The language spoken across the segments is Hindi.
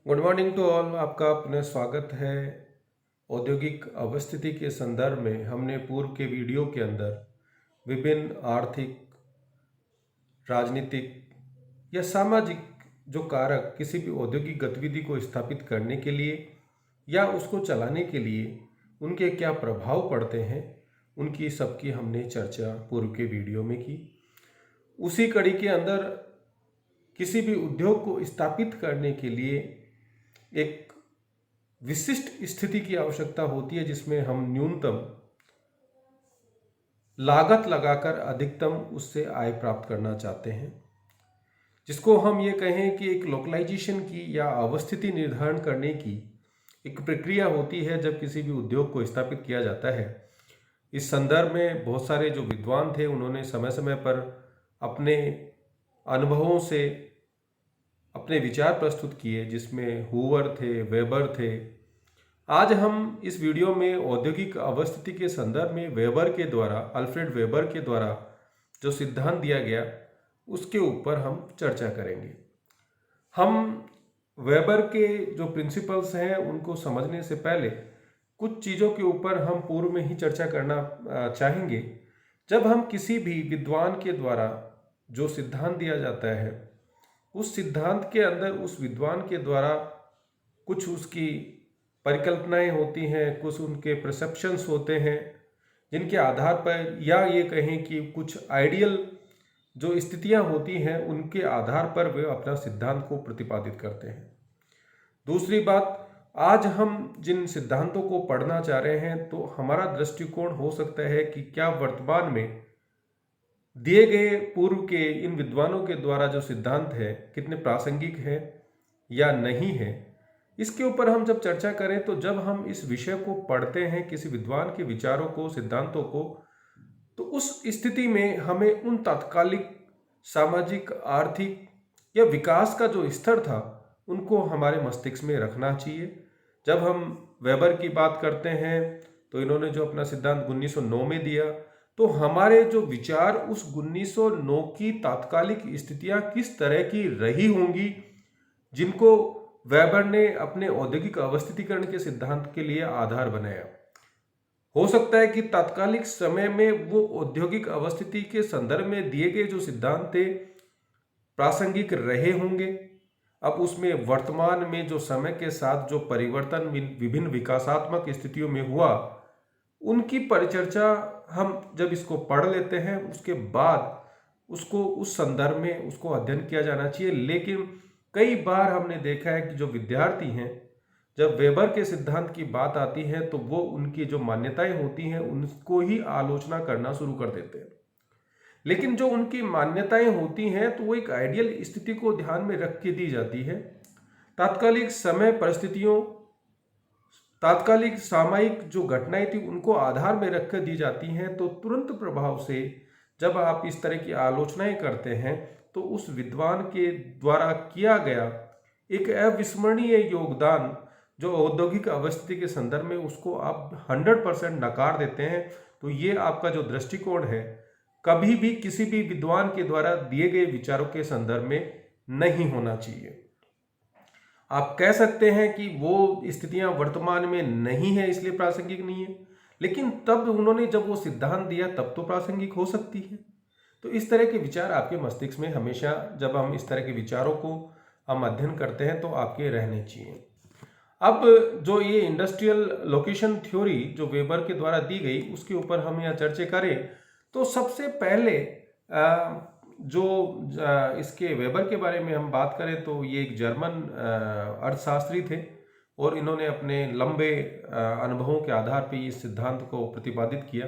Good morning to all. आपका पुनः स्वागत है। औद्योगिक अवस्थिति के संदर्भ में हमने पूर्व के वीडियो के अंदर विभिन्न आर्थिक, राजनीतिक या सामाजिक जो कारक किसी भी औद्योगिक गतिविधि को स्थापित करने के लिए या उसको चलाने के लिए उनके क्या प्रभाव पड़ते हैं, उनकी सबकी हमने चर्चा पूर्व के वीडियो में की। उसी कड़ी के अंदर किसी भी उद्योग को स्थापित करने के लिए एक विशिष्ट स्थिति की आवश्यकता होती है जिसमें हम न्यूनतम लागत लगाकर अधिकतम उससे आय प्राप्त करना चाहते हैं, जिसको हम ये कहें कि एक लोकलाइजेशन की या अवस्थिति निर्धारण करने की एक प्रक्रिया होती है जब किसी भी उद्योग को स्थापित किया जाता है। इस संदर्भ में बहुत सारे जो विद्वान थे उन्होंने समय समय पर अपने अनुभवों से अपने विचार प्रस्तुत किए, जिसमें हूवर थे, वेबर थे। आज हम इस वीडियो में औद्योगिक अवस्थिति के संदर्भ में वेबर के द्वारा, अल्फ्रेड वेबर के द्वारा जो सिद्धांत दिया गया उसके ऊपर हम चर्चा करेंगे। हम वेबर के जो प्रिंसिपल्स हैं उनको समझने से पहले कुछ चीज़ों के ऊपर हम पूर्व में ही चर्चा करना चाहेंगे। जब हम किसी भी विद्वान के द्वारा जो सिद्धांत दिया जाता है, उस सिद्धांत के अंदर उस विद्वान के द्वारा कुछ उसकी परिकल्पनाएं होती हैं, कुछ उनके परसेप्शंस होते हैं, जिनके आधार पर या ये कहें कि कुछ आइडियल जो स्थितियां होती हैं उनके आधार पर वे अपना सिद्धांत को प्रतिपादित करते हैं। दूसरी बात, आज हम जिन सिद्धांतों को पढ़ना चाह रहे हैं तो हमारा दृष्टिकोण हो सकता है कि क्या वर्तमान में दिए गए पूर्व के इन विद्वानों के द्वारा जो सिद्धांत है कितने प्रासंगिक है या नहीं है। इसके ऊपर हम जब चर्चा करें तो जब हम इस विषय को पढ़ते हैं, किसी विद्वान के विचारों को, सिद्धांतों को, तो उस स्थिति में हमें उन तात्कालिक सामाजिक, आर्थिक या विकास का जो स्तर था उनको हमारे मस्तिष्क में रखना चाहिए। जब हम वेबर की बात करते हैं तो इन्होंने जो अपना सिद्धांत 1909 में दिया, तो हमारे जो विचार उस 1909 की तात्कालिक स्थितियां किस तरह की रही होंगी, जिनको वेबर ने अपने औद्योगिक अवस्थितिकरण के सिद्धांत के लिए आधार बनाया। हो सकता है कि तात्कालिक समय में वो औद्योगिक अवस्थिति के संदर्भ में दिए गए जो सिद्धांत थे प्रासंगिक रहे होंगे। अब उसमें वर्तमान में जो समय के साथ जो परिवर्तन विभिन्न विकासात्मक स्थितियों में हुआ, उनकी परिचर्चा हम जब इसको पढ़ लेते हैं उसके बाद उसको उस संदर्भ में उसको अध्ययन किया जाना चाहिए। लेकिन कई बार हमने देखा है कि जो विद्यार्थी हैं, जब वेबर के सिद्धांत की बात आती है तो वो उनकी जो मान्यताएं होती हैं उनको ही आलोचना करना शुरू कर देते हैं। लेकिन जो उनकी मान्यताएं होती हैं तो वो एक आइडियल स्थिति को ध्यान में रख के दी जाती है। तात्कालिक समय परिस्थितियों, तात्कालिक सामयिक जो घटनाएं थी उनको आधार में रखकर दी जाती हैं। तो तुरंत प्रभाव से जब आप इस तरह की आलोचनाएं करते हैं तो उस विद्वान के द्वारा किया गया एक अविस्मरणीय योगदान जो औद्योगिक अवस्थिति के संदर्भ में, उसको आप 100% नकार देते हैं। तो ये आपका जो दृष्टिकोण है कभी भी किसी भी विद्वान के द्वारा दिए गए विचारों के संदर्भ में नहीं होना चाहिए। आप कह सकते हैं कि वो स्थितियां वर्तमान में नहीं है इसलिए प्रासंगिक नहीं है, लेकिन तब उन्होंने जब वो सिद्धांत दिया तब तो प्रासंगिक हो सकती है। तो इस तरह के विचार आपके मस्तिष्क में हमेशा, जब हम इस तरह के विचारों को हम अध्ययन करते हैं तो आपके रहने चाहिए। अब जो ये इंडस्ट्रियल लोकेशन थ्योरी जो वेबर के द्वारा दी गई उसके ऊपर हम यहाँ चर्चा करें तो सबसे पहले इसके वेबर के बारे में हम बात करें तो ये एक जर्मन अर्थशास्त्री थे और इन्होंने अपने लंबे अनुभवों के आधार पर इस सिद्धांत को प्रतिपादित किया।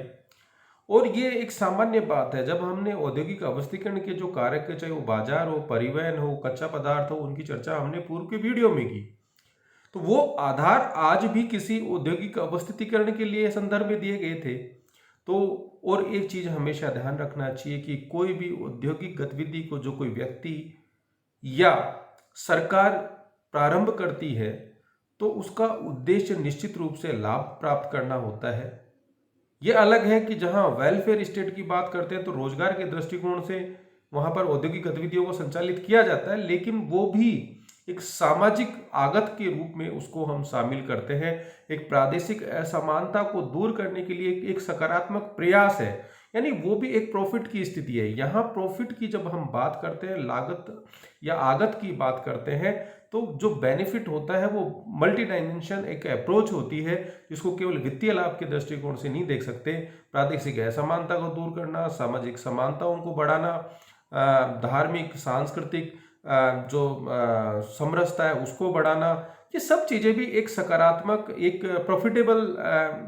और ये एक सामान्य बात है, जब हमने औद्योगिक अवस्थिकरण के जो कारक, चाहे वो बाजार हो, परिवहन हो, कच्चा पदार्थ हो, उनकी चर्चा हमने पूर्व के वीडियो में की, तो वो आधार आज भी किसी औद्योगिक अवस्थितिकरण के लिए संदर्भ में दिए गए थे। तो और एक चीज हमेशा ध्यान रखना चाहिए कि कोई भी औद्योगिक गतिविधि को जो कोई व्यक्ति या सरकार प्रारंभ करती है तो उसका उद्देश्य निश्चित रूप से लाभ प्राप्त करना होता है। ये अलग है कि जहां वेलफेयर स्टेट की बात करते हैं तो रोजगार के दृष्टिकोण से वहां पर औद्योगिक गतिविधियों को संचालित किया जाता है, लेकिन वो भी एक सामाजिक आगत के रूप में उसको हम शामिल करते हैं। एक प्रादेशिक असमानता को दूर करने के लिए एक सकारात्मक प्रयास है, यानी वो भी एक प्रॉफिट की स्थिति है। यहाँ प्रॉफिट की जब हम बात करते हैं, लागत या आगत की बात करते हैं, तो जो बेनिफिट होता है वो मल्टी डायमेंशन एक अप्रोच होती है, जिसको केवल वित्तीय लाभ के दृष्टिकोण से नहीं देख सकते। प्रादेशिक असमानता को दूर करना, सामाजिक समानताओं को बढ़ाना, धार्मिक सांस्कृतिक जो समरसता है उसको बढ़ाना, ये सब चीज़ें भी एक सकारात्मक, एक प्रॉफिटेबल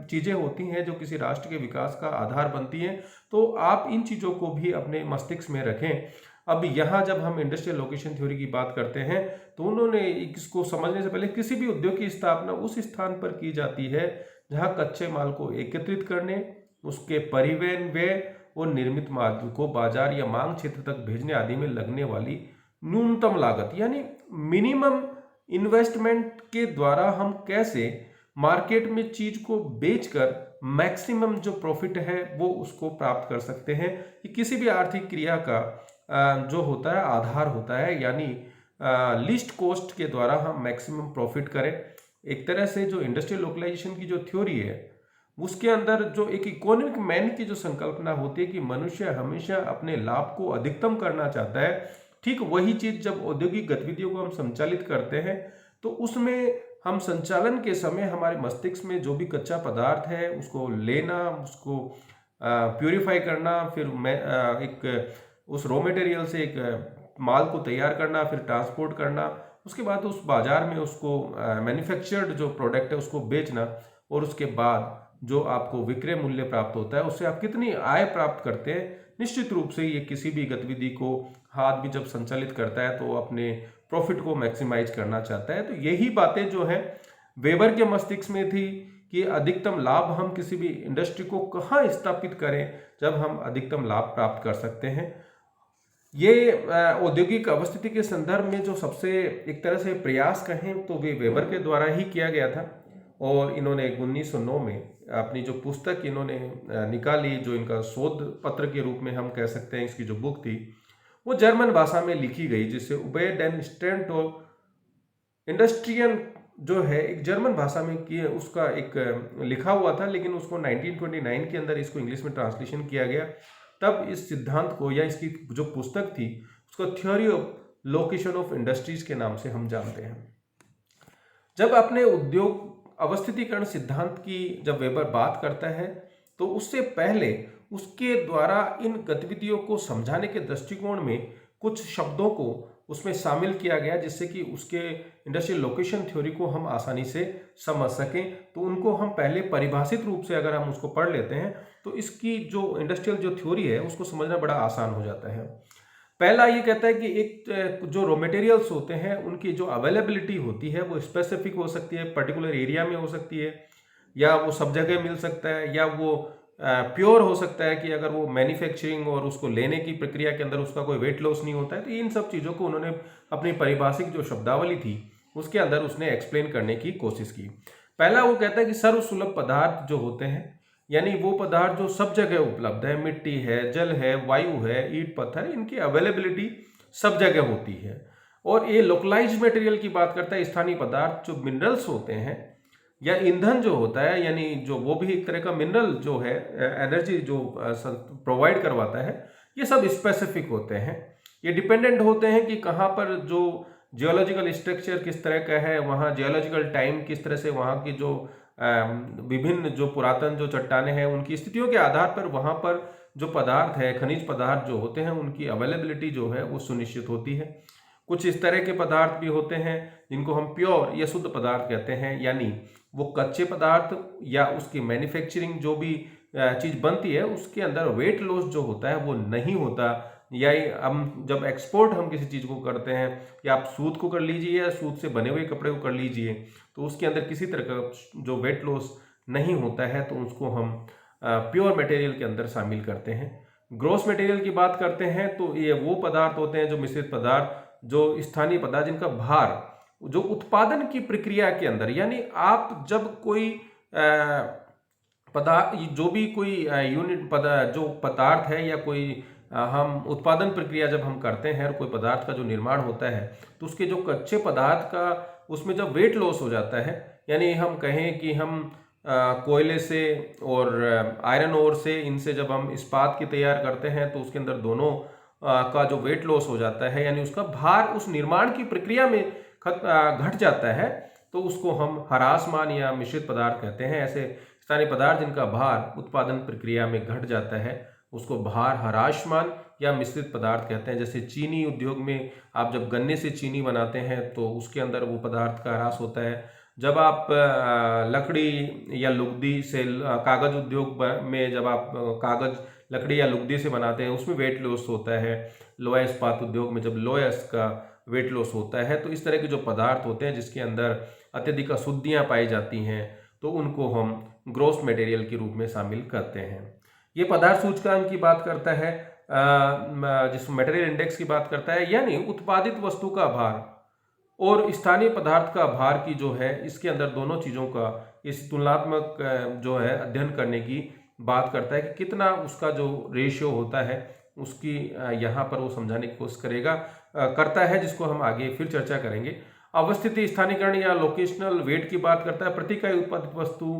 चीज़ें होती हैं जो किसी राष्ट्र के विकास का आधार बनती हैं। तो आप इन चीज़ों को भी अपने मस्तिष्क में रखें। अब यहाँ जब हम इंडस्ट्रियल लोकेशन थ्योरी की बात करते हैं, तो उन्होंने इसको समझने से पहले किसी भी उद्योग की स्थापना उस स्थान पर की जाती है जहाँ कच्चे माल को एकत्रित करने, उसके परिवहन व्यय और निर्मित माल को बाजार या मांग क्षेत्र तक भेजने आदि में लगने वाली न्यूनतम लागत, यानी मिनिमम इन्वेस्टमेंट के द्वारा हम कैसे मार्केट में चीज को बेचकर मैक्सिमम जो प्रॉफिट है वो उसको प्राप्त कर सकते हैं। कि किसी भी आर्थिक क्रिया का जो होता है आधार होता है, यानी लिस्ट कॉस्ट के द्वारा हम मैक्सिमम प्रॉफिट करें। एक तरह से जो इंडस्ट्रियल लोकलाइजेशन की जो थ्योरी है उसके अंदर जो एक इकोनॉमिक मैन की जो संकल्पना होती है कि मनुष्य हमेशा अपने लाभ को अधिकतम करना चाहता है, ठीक वही चीज जब औद्योगिक गतिविधियों को हम संचालित करते हैं तो उसमें हम संचालन के समय हमारे मस्तिष्क में जो भी कच्चा पदार्थ है उसको लेना, उसको प्यूरिफाई करना, फिर एक उस रॉ मटेरियल से एक माल को तैयार करना, फिर ट्रांसपोर्ट करना, उसके बाद उस बाजार में उसको मैन्युफैक्चर्ड जो प्रोडक्ट है उसको बेचना, और उसके बाद जो आपको विक्रय मूल्य प्राप्त होता है उससे आप कितनी आय प्राप्त करते हैं। निश्चित रूप से ये किसी भी गतिविधि को हाथ भी जब संचालित करता है तो अपने प्रॉफिट को मैक्सिमाइज करना चाहता है। तो यही बातें जो है वेबर के मस्तिष्क में थी कि अधिकतम लाभ हम किसी भी इंडस्ट्री को कहाँ स्थापित करें जब हम अधिकतम लाभ प्राप्त कर सकते हैं। ये औद्योगिक अवस्थिति के संदर्भ में जो सबसे एक तरह से प्रयास कहें तो वे वेबर के द्वारा ही किया गया था। और इन्होंने 1909 में अपनी जो पुस्तक इन्होंने निकाली, जो इनका शोध पत्र के रूप में हम कह सकते हैं, इसकी जो बुक थी वो जर्मन भाषा में लिखी गई, जिससे उबे डेन स्टेंट इंडस्ट्रियन जो है एक जर्मन भाषा में किए उसका एक लिखा हुआ था, लेकिन उसको 1929 के अंदर इसको इंग्लिश में ट्रांसलेशन किया गया। तब इस सिद्धांत को या इसकी जो पुस्तक थी उसको theory of location of industries के नाम से हम जानते हैं। जब अपने उद्योग अवस्थितिकरण सिद्धांत की जब वेबर बात करता है तो उससे पहले उसके द्वारा इन गतिविधियों को समझाने के दृष्टिकोण में कुछ शब्दों को उसमें शामिल किया गया, जिससे कि उसके इंडस्ट्रियल लोकेशन थ्योरी को हम आसानी से समझ सकें। तो उनको हम पहले परिभाषित रूप से अगर हम उसको पढ़ लेते हैं तो इसकी जो इंडस्ट्रियल जो थ्योरी है उसको समझना बड़ा आसान हो जाता है। पहला ये कहता है कि एक जो रॉ मटेरियल्स होते हैं उनकी जो अवेलेबिलिटी होती है वो स्पेसिफिक हो सकती है, पर्टिकुलर एरिया में हो सकती है, या वो सब जगह मिल सकता है, या वो प्योर हो सकता है कि अगर वो मैन्युफैक्चरिंग और उसको लेने की प्रक्रिया के अंदर उसका कोई वेट लॉस नहीं होता है। तो इन सब चीज़ों को उन्होंने अपनी परिभाषिक जो शब्दावली थी उसके अंदर उसने एक्सप्लेन करने की कोशिश की। पहला वो कहता है कि सर्वसुलभ पदार्थ जो होते हैं, यानी वो पदार्थ जो सब जगह उपलब्ध है, मिट्टी है, जल है, वायु है, ईंट पत्थर, इनकी अवेलेबिलिटी सब जगह होती है। और ये लोकलाइज्ड मटेरियल की बात करता है, स्थानीय पदार्थ जो मिनरल्स होते हैं या ईंधन जो होता है, यानी जो वो भी एक तरह का मिनरल जो है, एनर्जी जो प्रोवाइड करवाता है, ये सब स्पेसिफिक होते हैं। ये डिपेंडेंट होते हैं कि कहाँ पर जो जियोलॉजिकल स्ट्रक्चर किस तरह का है, वहाँ जियोलॉजिकल टाइम किस तरह से, वहाँ की जो विभिन्न जो पुरातन जो चट्टानें हैं उनकी स्थितियों के आधार पर वहाँ पर जो पदार्थ है, खनिज पदार्थ जो होते हैं उनकी अवेलेबिलिटी जो है वो सुनिश्चित होती है। कुछ इस तरह के पदार्थ भी होते हैं जिनको हम प्योर या शुद्ध पदार्थ कहते हैं, यानी वो कच्चे पदार्थ या उसकी मैन्युफैक्चरिंग जो भी चीज़ बनती है उसके अंदर वेट लॉस जो होता है वो नहीं होता। या हम जब एक्सपोर्ट हम किसी चीज़ को करते हैं, या आप सूत को कर लीजिए या सूत से बने हुए कपड़े को कर लीजिए, तो उसके अंदर किसी तरह का जो वेट लॉस नहीं होता है, तो उसको हम प्योर मटेरियल के अंदर शामिल करते हैं। ग्रॉस मटेरियल की बात करते हैं तो ये वो पदार्थ होते हैं जो मिश्रित पदार्थ, जो स्थानीय पदार्थ जिनका भार जो उत्पादन की प्रक्रिया के अंदर, यानी आप जब कोई पदार्थ जो भी कोई यूनिट जो पदार्थ है या कोई हम उत्पादन प्रक्रिया जब हम करते हैं और कोई पदार्थ का जो निर्माण होता है, तो उसके जो कच्चे पदार्थ का उसमें जब वेट लॉस हो जाता है, यानी हम कहें कि हम कोयले से और आयरन ओर से, इनसे जब हम इस्पात की तैयार करते हैं तो उसके अंदर दोनों का जो वेट लॉस हो जाता है, यानी उसका भार उस निर्माण की प्रक्रिया में घट जाता है, तो उसको हम ह्रासमान या मिश्रित पदार्थ कहते हैं। ऐसे स्थानीय पदार्थ जिनका भार उत्पादन प्रक्रिया में घट जाता है उसको भार ह्रासमान या मिश्रित पदार्थ कहते हैं। जैसे चीनी उद्योग में आप जब गन्ने से चीनी बनाते हैं तो उसके अंदर वो पदार्थ का ह्रास होता है। जब आप लकड़ी या लुगदी से, कागज उद्योग में जब आप कागज लकड़ी या लुगदी से बनाते हैं उसमें वेट लॉस होता है। लोहा इस्पात उद्योग में जब लोहा का वेट लॉस होता है। तो इस तरह के जो पदार्थ होते हैं जिसके अंदर अत्यधिक अशुद्धियाँ पाई जाती हैं तो उनको हम ग्रॉस मटेरियल के रूप में शामिल करते हैं। ये पदार्थ सूचकांक की बात करता है, जिस मटेरियल इंडेक्स की बात करता है, यानी उत्पादित वस्तु का भार और स्थानीय पदार्थ का भार की जो है, इसके अंदर दोनों चीज़ों का इस तुलनात्मक जो है अध्ययन करने की बात करता है कि कितना उसका जो रेशियो होता है उसकी यहाँ पर वो समझाने की कोशिश करता है, जिसको हम आगे फिर चर्चा करेंगे। अवस्थिति स्थानीयकरण या लोकेशनल वेट की बात करता है। प्रति इकाई उत्पादित वस्तु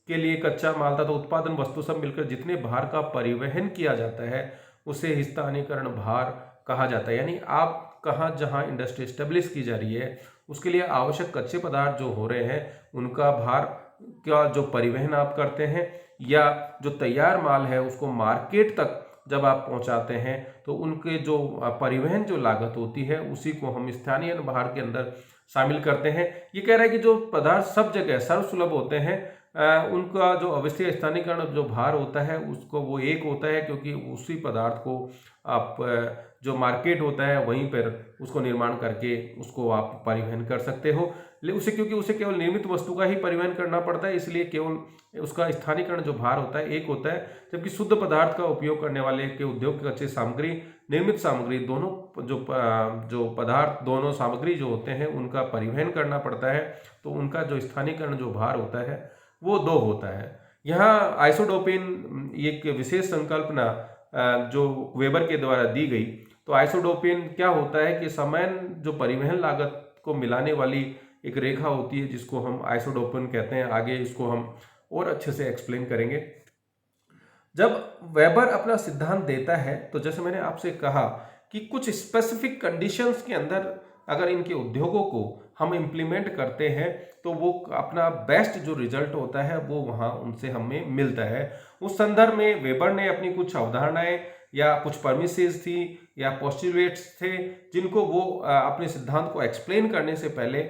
के लिए कच्चा माल तथा उत्पादन वस्तु सब मिलकर जितने भार का परिवहन किया जाता है उसे स्थानीयकरण भार कहा जाता है। यानी आप कहाँ जहाँ इंडस्ट्री स्टेब्लिश की जा रही है उसके लिए आवश्यक कच्चे पदार्थ जो हो रहे हैं उनका भार का जो परिवहन आप करते हैं, या जो तैयार माल है उसको मार्केट तक जब आप पहुंचाते हैं तो उनके जो परिवहन जो लागत होती है उसी को हम स्थानीय भार के अंदर शामिल करते हैं। ये कह रहा है कि जो पदार्थ सब जगह सर्वसुलभ होते हैं उनका जो अवस्थीय स्थानीयकरण जो भार होता है उसको वो एक होता है, क्योंकि उसी पदार्थ को आप जो मार्केट होता है वहीं पर उसको निर्माण करके उसको आप परिवहन कर सकते हो। क्योंकि उसे केवल निर्मित वस्तु का ही परिवहन करना पड़ता है, इसलिए केवल उसका स्थानीयकरण जो भार होता है एक होता है। जबकि शुद्ध पदार्थ का उपयोग करने वाले के उद्योग की कच्ची सामग्री, निर्मित सामग्री, दोनों जो पदार्थ, दोनों सामग्री जो होते हैं उनका परिवहन करना पड़ता है, तो उनका जो स्थानीयकरण जो भार होता है वो दो होता है। यहाँ आइसोडोपेन एक विशेष संकल्पना जो वेबर के द्वारा दी गई। तो आइसोडोपेन क्या होता है कि समान जो परिवहन लागत को मिलाने वाली एक रेखा होती है जिसको हम आइसोडोपेन कहते हैं। आगे इसको हम और अच्छे से एक्सप्लेन करेंगे। जब वेबर अपना सिद्धांत देता है तो जैसे मैंने आपसे कहा कि कुछ स्पेसिफिक कंडीशंस के अंदर अगर इनके उद्योगों को हम इम्प्लीमेंट करते हैं तो वो अपना बेस्ट जो रिजल्ट होता है वो वहाँ उनसे हमें मिलता है। उस संदर्भ में वेबर ने अपनी कुछ अवधारणाएं या कुछ परमिसेस थी या पोस्टुलेट्स थे जिनको वो अपने सिद्धांत को एक्सप्लेन करने से पहले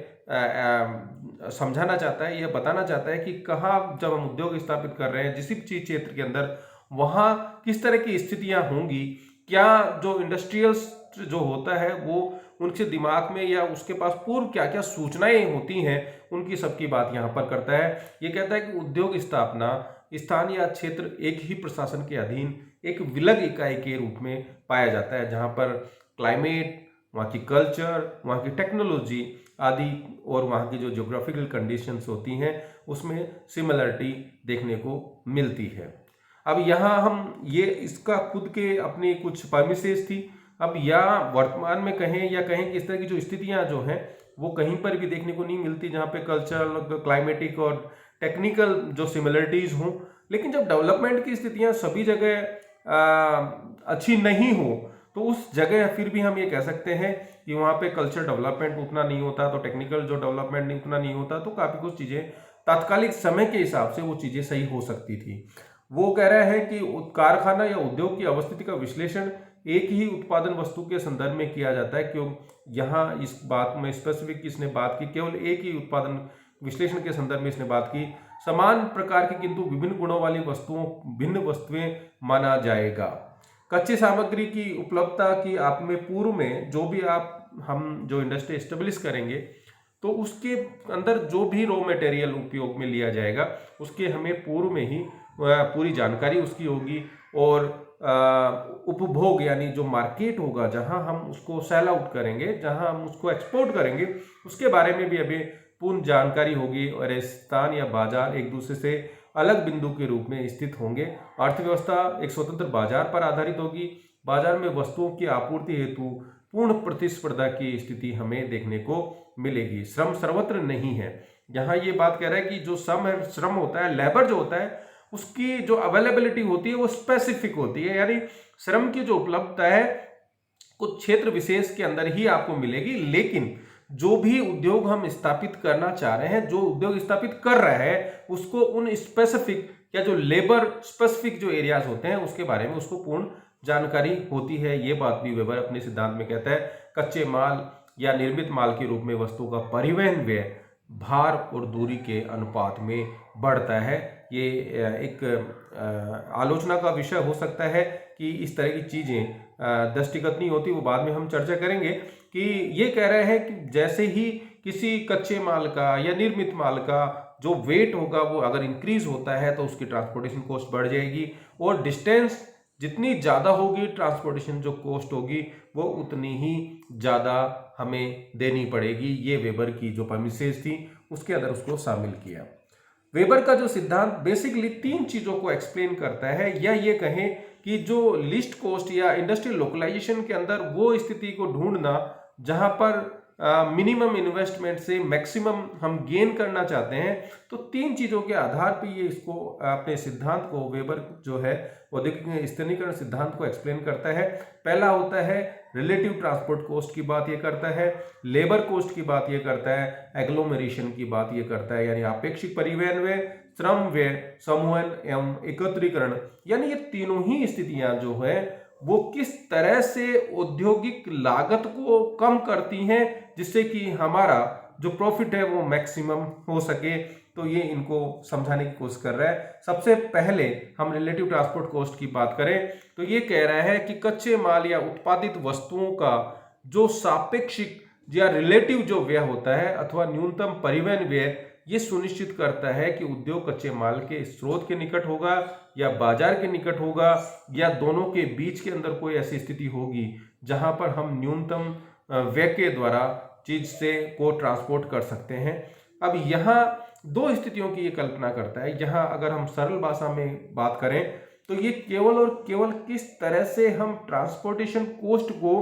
समझाना चाहता है या बताना चाहता है कि कहाँ जब हम उद्योग स्थापित कर रहे हैं जिस चीज क्षेत्र के अंदर वहाँ किस तरह की स्थितियाँ होंगी, क्या जो इंडस्ट्रियलिस्ट जो होता है वो उनके दिमाग में या उसके पास पूर्व क्या क्या सूचनाएं होती हैं, उनकी सबकी बात यहाँ पर करता है। ये कहता है कि उद्योग स्थापना स्थान या क्षेत्र एक ही प्रशासन के अधीन एक विलग इकाई के रूप में पाया जाता है, जहाँ पर क्लाइमेट, वहाँ की कल्चर, वहाँ की टेक्नोलॉजी आदि और वहाँ की जो ज्योग्राफिकल कंडीशंस होती हैं उसमें सिमिलरिटी देखने को मिलती है। अब यहाँ हम ये इसका खुद के अपनी कुछ परमिसेस थी। अब या वर्तमान में कहें या कहें कि इस तरह की जो स्थितियाँ जो हैं वो कहीं पर भी देखने को नहीं मिलती जहाँ पे कल्चरल, क्लाइमेटिक और टेक्निकल जो सिमिलरिटीज़ हों। लेकिन जब डेवलपमेंट की स्थितियाँ सभी जगह अच्छी नहीं हो तो उस जगह फिर भी हम ये कह सकते हैं कि वहाँ पे कल्चर डेवलपमेंट उतना नहीं होता, तो टेक्निकल जो डेवलपमेंट उतना नहीं होता, तो काफ़ी कुछ चीज़ें तात्कालिक समय के हिसाब से वो चीज़ें सही हो सकती थी। वो कह रहा है कि कारखाना या उद्योग की अवस्थिति का विश्लेषण एक ही उत्पादन वस्तु के संदर्भ में किया जाता है। क्यों यहाँ इस बात में स्पेसिफिक इसने बात की, केवल एक ही उत्पादन विश्लेषण के संदर्भ में इसने बात की। समान प्रकार की किंतु विभिन्न गुणों वाली वस्तुओं भिन्न वस्तुएं माना जाएगा। कच्ची सामग्री की उपलब्धता की आप में पूर्व में जो भी हम जो इंडस्ट्री एस्टेब्लिश करेंगे तो उसके अंदर जो भी रॉ मटेरियल उपयोग में लिया जाएगा उसके हमें पूर्व में ही पूरी जानकारी उसकी होगी, और उपभोग यानी जो मार्केट होगा जहां हम उसको सेल आउट करेंगे, जहां हम उसको एक्सपोर्ट करेंगे, उसके बारे में भी अभी पूर्ण जानकारी होगी। और स्थान या बाजार एक दूसरे से अलग बिंदु के रूप में स्थित होंगे। अर्थव्यवस्था एक स्वतंत्र बाजार पर आधारित होगी। बाजार में वस्तुओं की आपूर्ति हेतु पूर्ण प्रतिस्पर्धा की स्थिति हमें देखने को मिलेगी। श्रम सर्वत्र नहीं है। यहाँ ये बात कह रहा है कि जो श्रम होता है, लेबर जो होता है, उसकी जो अवेलेबिलिटी होती है वो स्पेसिफिक होती है, यानी श्रम की जो उपलब्धता है कुछ क्षेत्र विशेष के अंदर ही आपको मिलेगी। लेकिन जो भी उद्योग हम स्थापित करना चाह रहे हैं, जो उद्योग स्थापित कर रहा है, उसको उन स्पेसिफिक या जो लेबर स्पेसिफिक जो एरियाज होते हैं उसके बारे में उसको पूर्ण जानकारी होती है। ये बात भी वेबर अपने सिद्धांत में कहता है। कच्चे माल या निर्मित माल के रूप में वस्तु का परिवहन व्यय भार और दूरी के अनुपात में बढ़ता है। ये एक आलोचना का विषय हो सकता है कि इस तरह की चीजें दृष्टिगत नहीं होती, वो बाद में हम चर्चा करेंगे। कि ये कह रहे हैं कि जैसे ही किसी कच्चे माल का या निर्मित माल का जो वेट होगा वो अगर इंक्रीज होता है तो उसकी ट्रांसपोर्टेशन कॉस्ट बढ़ जाएगी, और डिस्टेंस जितनी ज़्यादा होगी ट्रांसपोर्टेशन जो कॉस्ट होगी वो उतनी ही ज़्यादा हमें देनी पड़ेगी। ये वेबर की जो परमिसेस थी उसके अंदर उसको शामिल किया। वेबर का जो सिद्धांत बेसिकली 3 चीज़ों को एक्सप्लेन करता है, या ये कहें कि जो लीस्ट कॉस्ट या इंडस्ट्रियल लोकलाइजेशन के अंदर वो स्थिति को ढूंढना जहां पर मिनिमम इन्वेस्टमेंट से मैक्सिमम हम गेन करना चाहते हैं। तो 3 चीज़ों के आधार पर ये इसको अपने सिद्धांत को वेबर जो है औद्योगिक स्थिरीकरण सिद्धांत को एक्सप्लेन करता है। पहला होता है रिलेटिव ट्रांसपोर्ट कॉस्ट की बात ये करता है, लेबर कॉस्ट की बात ये करता है, एग्लोमरेशन की बात ये करता है, यानी आपेक्षिक परिवहन व्यय, श्रम व्यय, समूहन एवं एकत्रीकरण, यानी ये तीनों ही स्थितियां जो है वो किस तरह से औद्योगिक लागत को कम करती हैं जिससे कि हमारा जो प्रॉफिट है वो मैक्सिमम हो सके। तो ये इनको समझाने की कोशिश कर रहा है। सबसे पहले हम रिलेटिव ट्रांसपोर्ट कॉस्ट की बात करें तो ये कह रहा है कि कच्चे माल या उत्पादित वस्तुओं का जो सापेक्षिक या रिलेटिव जो व्यय होता है अथवा न्यूनतम परिवहन व्यय, ये सुनिश्चित करता है कि उद्योग कच्चे माल के स्रोत के निकट होगा या बाजार के निकट होगा या दोनों के बीच के अंदर कोई ऐसी स्थिति होगी जहां पर हम न्यूनतम व्यय के द्वारा चीज से को ट्रांसपोर्ट कर सकते हैं। अब यहाँ 2 स्थितियों की ये कल्पना करता है। यहाँ अगर हम सरल भाषा में बात करें तो ये केवल और केवल किस तरह से हम ट्रांसपोर्टेशन कॉस्ट को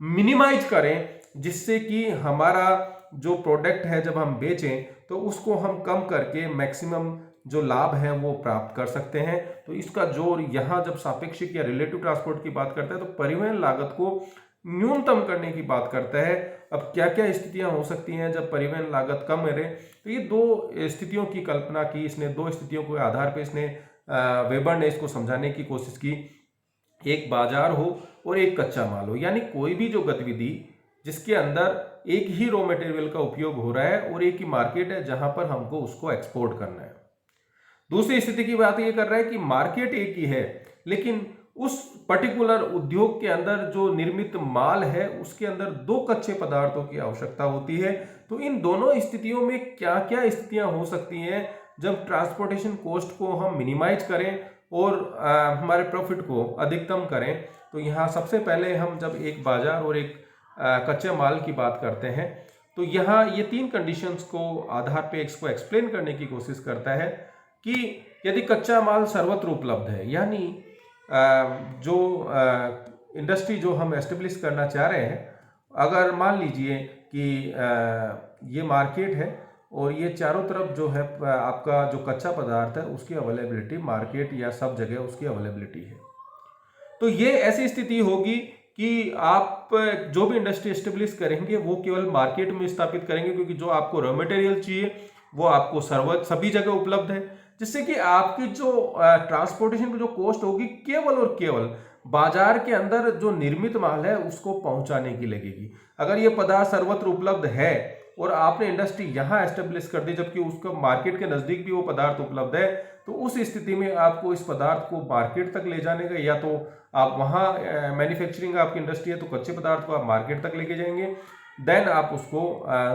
मिनिमाइज करें जिससे कि हमारा जो प्रोडक्ट है जब हम बेचें तो उसको हम कम करके मैक्सिमम जो लाभ है वो प्राप्त कर सकते हैं। तो इसका जोर यहाँ जब सापेक्षिक या रिलेटिव ट्रांसपोर्ट की बात करता है तो परिवहन लागत को न्यूनतम करने की बात करता है। अब क्या क्या स्थितियां हो सकती हैं जब परिवहन लागत कम रहे, तो ये 2 स्थितियों की कल्पना की इसने। 2 स्थितियों के आधार पर इसने वेबर ने इसको समझाने की कोशिश की। एक बाजार हो और एक कच्चा माल हो, यानी कोई भी जो गतिविधि जिसके अंदर एक ही रॉ मटेरियल का उपयोग हो रहा है और एक ही मार्केट है जहां पर हमको उसको एक्सपोर्ट करना है। दूसरी स्थिति की बात ये कर रहा है कि मार्केट एक ही है लेकिन उस पर्टिकुलर उद्योग के अंदर जो निर्मित माल है उसके अंदर 2 कच्चे पदार्थों की आवश्यकता होती है। तो इन दोनों स्थितियों में क्या क्या स्थितियां हो सकती हैं जब ट्रांसपोर्टेशन कॉस्ट को हम मिनिमाइज करें और हमारे प्रॉफिट को अधिकतम करें। तो यहाँ सबसे पहले हम जब एक बाजार और एक कच्चे माल की बात करते हैं तो यहाँ ये 3 कंडीशंस को आधार पे इसको एक्सप्लेन करने की कोशिश करता है कि यदि कच्चा माल सर्वत्र उपलब्ध है, यानी जो इंडस्ट्री जो हम एस्टेब्लिश करना चाह रहे हैं, अगर मान लीजिए कि ये मार्केट है और ये चारों तरफ जो है आपका जो कच्चा पदार्थ है उसकी अवेलेबिलिटी मार्केट या सब जगह उसकी अवेलेबिलिटी है, तो ये ऐसी स्थिति होगी कि आप जो भी इंडस्ट्री एस्टेब्लिश करेंगे वो केवल मार्केट में स्थापित करेंगे क्योंकि जो आपको रॉ मटेरियल चाहिए वो आपको सभी जगह उपलब्ध है, जिससे कि आपकी जो ट्रांसपोर्टेशन की जो कॉस्ट होगी केवल और केवल बाजार के अंदर जो निर्मित माल है उसको पहुंचाने की लगेगी। अगर ये पदार्थ सर्वत्र उपलब्ध है और आपने इंडस्ट्री यहाँ एस्टेब्लिश कर दी जबकि उसका मार्केट के नज़दीक भी वो पदार्थ उपलब्ध है, तो उस स्थिति में आपको इस पदार्थ को मार्केट तक ले जाने का, या तो आप वहाँ मैन्युफैक्चरिंग आपकी इंडस्ट्री है तो कच्चे पदार्थ को आप मार्केट तक लेके जाएंगे, देन आप उसको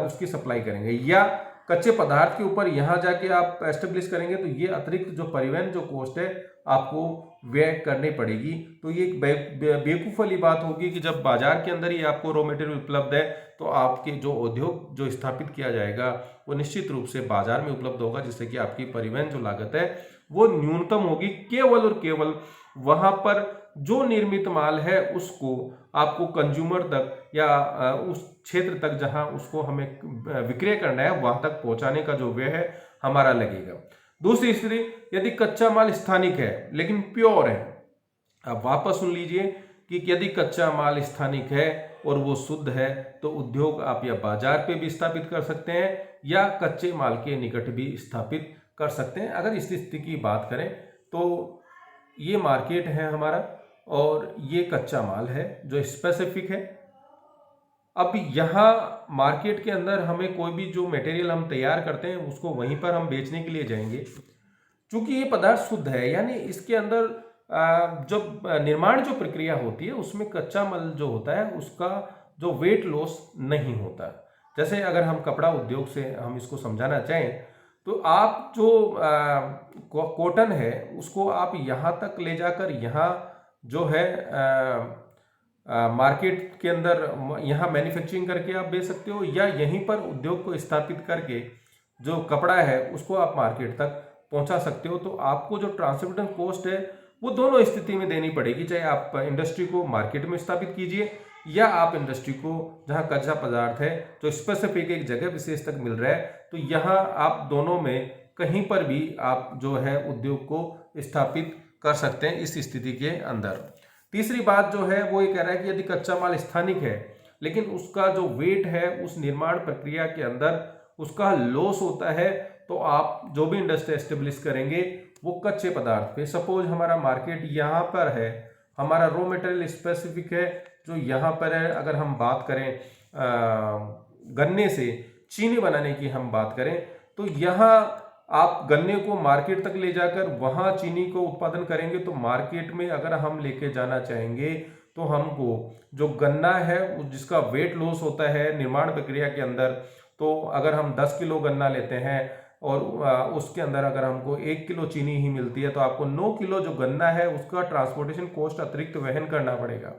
उसकी सप्लाई करेंगे, या कच्चे पदार्थ के ऊपर यहाँ जाके आप एस्टेब्लिश करेंगे तो ये अतिरिक्त जो परिवहन जो कॉस्ट है आपको व्यय करनी पड़ेगी। तो ये बेवकूफ़ वाली बात होगी कि जब बाजार के अंदर ही आपको रॉ मटेरियल उपलब्ध है तो आपके जो उद्योग जो स्थापित किया जाएगा वो निश्चित रूप से बाजार में उपलब्ध होगा, जिससे कि आपकी परिवहन जो लागत है वो न्यूनतम होगी। केवल और केवल वहाँ पर जो निर्मित माल है उसको आपको कंज्यूमर तक या उस क्षेत्र तक जहां उसको हमें विक्रय करना है वहां तक पहुंचाने का जो व्यय है हमारा लगेगा। दूसरी स्थिति, यदि कच्चा माल स्थानिक है लेकिन प्योर है। अब वापस सुन लीजिए कि यदि कच्चा माल स्थानिक है और वो शुद्ध है तो उद्योग आप या बाजार पे भी स्थापित कर सकते हैं या कच्चे माल के निकट भी स्थापित कर सकते हैं। अगर इस स्थिति की बात करें तो ये मार्केट है हमारा और ये कच्चा माल है जो स्पेसिफिक है। अब यहाँ मार्केट के अंदर हमें कोई भी जो मटेरियल हम तैयार करते हैं उसको वहीं पर हम बेचने के लिए जाएंगे। चूंकि ये पदार्थ शुद्ध है यानी इसके अंदर जब निर्माण जो प्रक्रिया होती है उसमें कच्चा माल जो होता है उसका जो वेट लॉस नहीं होता। जैसे अगर हम कपड़ा उद्योग से हम इसको समझाना चाहें तो आप जो कॉटन है उसको आप यहाँ तक ले जाकर यहाँ जो है मार्केट के अंदर यहाँ मैन्युफैक्चरिंग करके आप बेच सकते हो या यहीं पर उद्योग को स्थापित करके जो कपड़ा है उसको आप मार्केट तक पहुंचा सकते हो। तो आपको जो ट्रांसपोर्टेशन कॉस्ट है वो दोनों स्थिति में देनी पड़ेगी, चाहे आप इंडस्ट्री को मार्केट में स्थापित कीजिए या आप इंडस्ट्री को जहां कच्चा पदार्थ है जो स्पेसिफिक एक जगह विशेष तक मिल रहा है तो यहाँ आप दोनों में कहीं पर भी आप जो है उद्योग को स्थापित कर सकते हैं इस स्थिति के अंदर। तीसरी बात जो है वो ये कह रहा है कि यदि कच्चा माल स्थानिक है लेकिन उसका जो वेट है उस निर्माण प्रक्रिया के अंदर उसका लॉस होता है तो आप जो भी इंडस्ट्री एस्टेब्लिश करेंगे वो कच्चे पदार्थ पे, सपोज हमारा मार्केट यहाँ पर है, हमारा रॉ मटेरियल स्पेसिफिक है जो यहाँ पर है। अगर हम बात करें गन्ने से चीनी बनाने की हम बात करें तो यहाँ आप गन्ने को मार्केट तक ले जाकर वहाँ चीनी को उत्पादन करेंगे तो मार्केट में अगर हम लेके जाना चाहेंगे तो हमको जो गन्ना है जिसका वेट लॉस होता है निर्माण प्रक्रिया के अंदर, तो अगर हम 10 किलो गन्ना लेते हैं और उसके अंदर अगर हमको 1 किलो चीनी ही मिलती है तो आपको 9 किलो जो गन्ना है उसका ट्रांसपोर्टेशन कॉस्ट अतिरिक्त वहन करना पड़ेगा।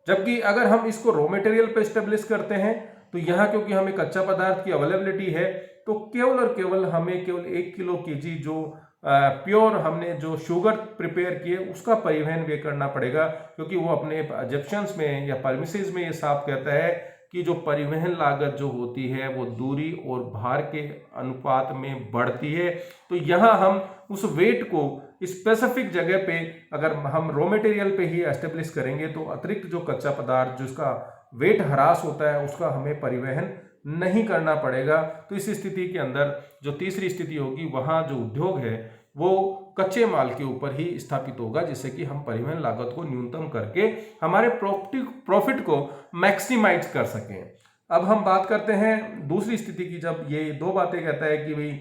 जबकि अगर हम इसको रॉ मटेरियल पे स्टेब्लिश करते हैं तो यहाँ क्योंकि हमें कच्चा पदार्थ की अवेलेबिलिटी है तो केवल और केवल हमें केवल 1 किलो केजी जो प्योर हमने जो शुगर प्रिपेयर किए उसका परिवहन भी करना पड़ेगा, क्योंकि वो अपने एजेप्शंस में या परमिसेस में ये साफ कहता है कि जो परिवहन लागत जो होती है वो दूरी और भार के अनुपात में बढ़ती है। तो यहाँ हम उस वेट को स्पेसिफिक जगह पे अगर हम रॉ मटेरियल पे ही एस्टेब्लिश करेंगे तो अतिरिक्त जो कच्चा पदार्थ जिसका वेट ह्रास होता है उसका हमें परिवहन नहीं करना पड़ेगा। तो इस स्थिति के अंदर जो तीसरी स्थिति होगी वहाँ जो उद्योग है वो कच्चे माल के ऊपर ही स्थापित होगा, जिससे कि हम परिवहन लागत को न्यूनतम करके हमारे प्रॉफिट को मैक्सिमाइज कर सकें। अब हम बात करते हैं दूसरी स्थिति की, जब ये दो बातें कहता है कि भाई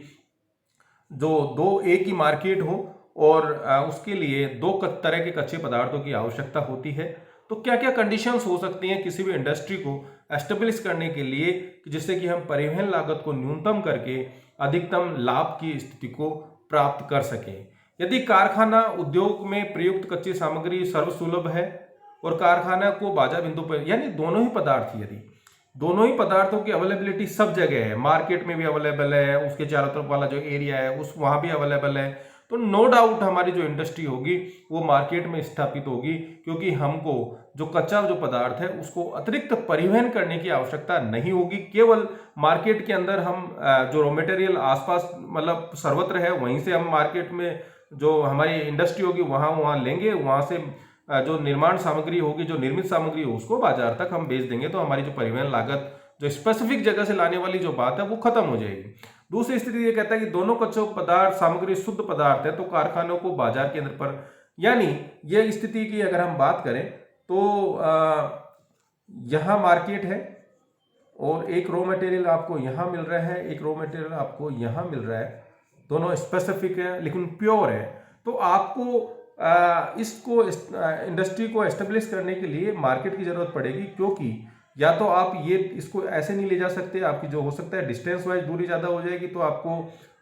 जो दो एक ही मार्केट हो और उसके लिए दो तरह के कच्चे पदार्थों की आवश्यकता होती है, तो क्या क्या कंडीशंस हो सकती हैं किसी भी इंडस्ट्री को एस्टेब्लिश करने के लिए जिससे कि हम परिवहन लागत को न्यूनतम करके अधिकतम लाभ की स्थिति को प्राप्त कर सकें। यदि कारखाना उद्योग में प्रयुक्त कच्ची सामग्री सर्वसुलभ है और कारखाना को बाजार बिंदु पर यानी दोनों ही पदार्थ, यदि दोनों ही पदार्थों की अवेलेबिलिटी सब जगह है, मार्केट में भी अवेलेबल है, उसके चारों तरफ वाला जो एरिया है उस वहां भी अवेलेबल है, तो नो डाउट हमारी जो इंडस्ट्री होगी वो मार्केट में स्थापित होगी, क्योंकि हमको जो कच्चा जो पदार्थ है उसको अतिरिक्त परिवहन करने की आवश्यकता नहीं होगी। केवल मार्केट के अंदर हम जो रॉ मटेरियल आसपास मतलब सर्वत्र है वहीं से हम मार्केट में जो हमारी इंडस्ट्री होगी वहाँ लेंगे, वहाँ से जो निर्माण सामग्री होगी जो निर्मित सामग्री हो उसको बाजार तक हम बेच देंगे, तो हमारी जो परिवहन लागत जो स्पेसिफिक जगह से लाने वाली जो बात है वो खत्म हो जाएगी। दूसरी स्थिति ये कहता है कि दोनों कच्चे पदार्थ सामग्री शुद्ध पदार्थ है तो कारखानों को बाजार केंद्र पर, यानी यह स्थिति की अगर हम बात करें तो यहाँ मार्केट है और एक रॉ मटेरियल आपको यहाँ मिल रहा है, एक रॉ मटेरियल आपको यहाँ मिल रहा है, दोनों स्पेसिफिक है लेकिन प्योर है। तो आपको इसको इंडस्ट्री को एस्टेब्लिश करने के लिए मार्केट की जरूरत पड़ेगी, क्योंकि या तो आप ये इसको ऐसे नहीं ले जा सकते, आपकी जो हो सकता है डिस्टेंस वाइज दूरी ज़्यादा हो जाएगी तो आपको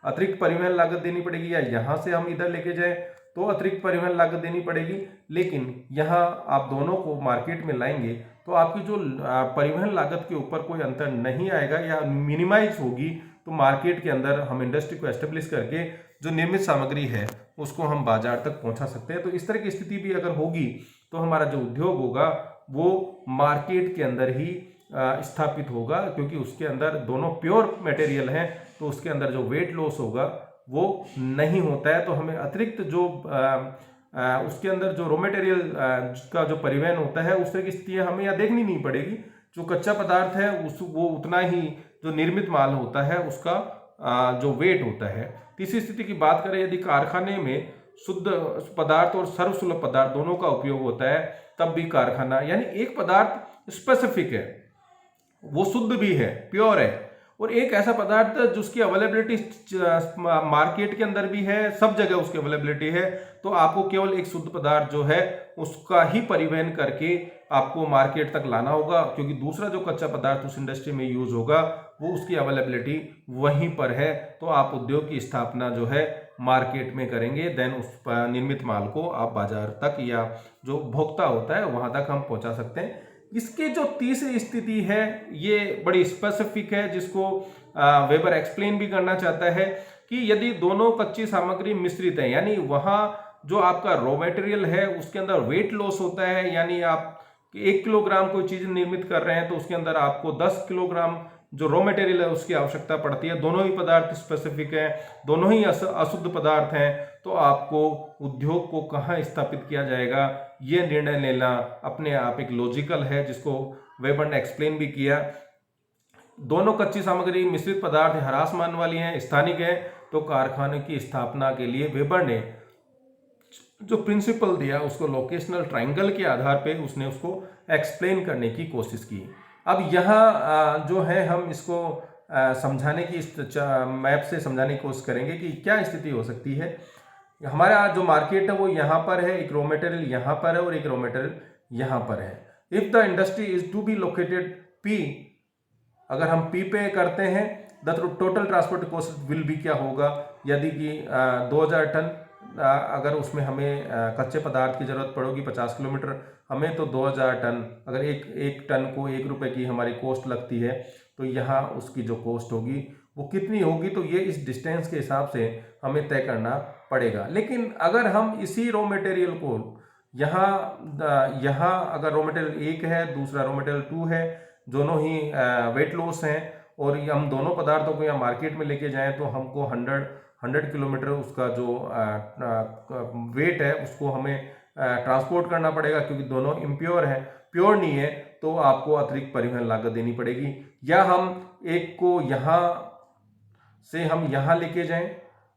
अतिरिक्त परिवहन लागत देनी पड़ेगी, या यहाँ से हम इधर लेके जाएं तो अतिरिक्त परिवहन लागत देनी पड़ेगी। लेकिन यहाँ आप दोनों को मार्केट में लाएंगे तो आपकी जो परिवहन लागत के ऊपर कोई अंतर नहीं आएगा या मिनिमाइज होगी। तो मार्केट के अंदर हम इंडस्ट्री को एस्टेब्लिश करके जो निर्मित सामग्री है उसको हम बाजार तक पहुंचा सकते हैं। तो इस तरह की स्थिति भी अगर होगी तो हमारा जो उद्योग होगा वो मार्केट के अंदर ही स्थापित होगा, क्योंकि उसके अंदर दोनों प्योर मटेरियल हैं, तो उसके अंदर जो वेट लॉस होगा वो नहीं होता है। तो हमें अतिरिक्त जो उसके अंदर जो रॉ मटेरियल का जो परिवहन होता है उस तरह की स्थितियाँ हमें यहाँ देखनी नहीं पड़ेगी। जो कच्चा पदार्थ है वो उतना ही जो निर्मित माल होता है उसका जो वेट होता है। तीसरी स्थिति की बात करें, यदि कारखाने में शुद्ध पदार्थ और सर्वसुलभ पदार्थ दोनों का उपयोग होता है, तब भी कारखाना, यानी एक पदार्थ स्पेसिफिक है, वो शुद्ध भी है, प्योर है, और एक ऐसा पदार्थ जिसकी अवेलेबिलिटी मार्केट के अंदर भी है, सब जगह उसकी अवेलेबिलिटी है, तो आपको केवल एक शुद्ध पदार्थ जो है उसका ही परिवहन करके आपको मार्केट तक लाना होगा, क्योंकि दूसरा जो कच्चा पदार्थ उस इंडस्ट्री में यूज होगा वो उसकी अवेलेबिलिटी वहीं पर है। तो आप उद्योग की स्थापना जो है मार्केट में करेंगे, देन उस निर्मित माल को आप बाजार तक या जो भोक्ता होता है वहां तक हम पहुंचा सकते हैं। इसकी जो तीसरी स्थिति है ये बड़ी स्पेसिफिक है, जिसको वेबर एक्सप्लेन भी करना चाहता है कि यदि दोनों कच्ची सामग्री मिश्रित है, यानी वहां जो आपका रॉ मटेरियल है उसके अंदर वेट लॉस होता है, यानी आप 1 किलोग्राम कोई चीज निर्मित कर रहे हैं तो उसके अंदर आपको 10 किलोग्राम जो रॉ मटेरियल है उसकी आवश्यकता पड़ती है। दोनों ही पदार्थ स्पेसिफिक हैं, दोनों ही अशुद्ध पदार्थ हैं, तो आपको उद्योग को कहाँ स्थापित किया जाएगा ये निर्णय लेना अपने आप एक लॉजिकल है, जिसको वेबर ने एक्सप्लेन भी किया। दोनों कच्ची सामग्री मिश्रित पदार्थ ह्रासमान वाली हैं, स्थानिक हैं, तो कारखाने की स्थापना के लिए वेबर ने जो प्रिंसिपल दिया उसको लोकेशनल ट्रायंगल के आधार पे उसने उसको एक्सप्लेन करने की कोशिश की। अब यहाँ जो है हम इसको समझाने की, इस मैप से समझाने की कोशिश करेंगे कि क्या स्थिति हो सकती है। हमारा जो मार्केट है वो यहाँ पर है, एक रॉ मटेरियल यहाँ पर है और एक रॉ मटेरियल यहाँ पर है। If the industry is to be located P, अगर हम पी पे करते हैं the total transport cost will be, क्या होगा यदि कि 2000 टन अगर उसमें हमें कच्चे पदार्थ की जरूरत पड़ेगी 50 किलोमीटर हमें, तो 2000 टन, अगर एक टन को 1 रुपए की हमारी कॉस्ट लगती है, तो यहाँ उसकी जो कॉस्ट होगी वो कितनी होगी, तो ये इस डिस्टेंस के हिसाब से हमें तय करना पड़ेगा। लेकिन अगर हम इसी रॉ मटेरियल को यहाँ अगर रॉ मटेरियल 1 है, दूसरा रॉ मटेरियल 2 है, दोनों ही वेट लॉस हैं, और हम दोनों पदार्थों को यहाँ मार्केट में लेके जाएं तो हमको 100 किलोमीटर उसका जो वेट है उसको हमें ट्रांसपोर्ट करना पड़ेगा, क्योंकि दोनों इम्प्योर है, प्योर नहीं है, तो आपको अतिरिक्त परिवहन लागत देनी पड़ेगी। या हम एक को यहाँ से हम यहाँ लेके जाएं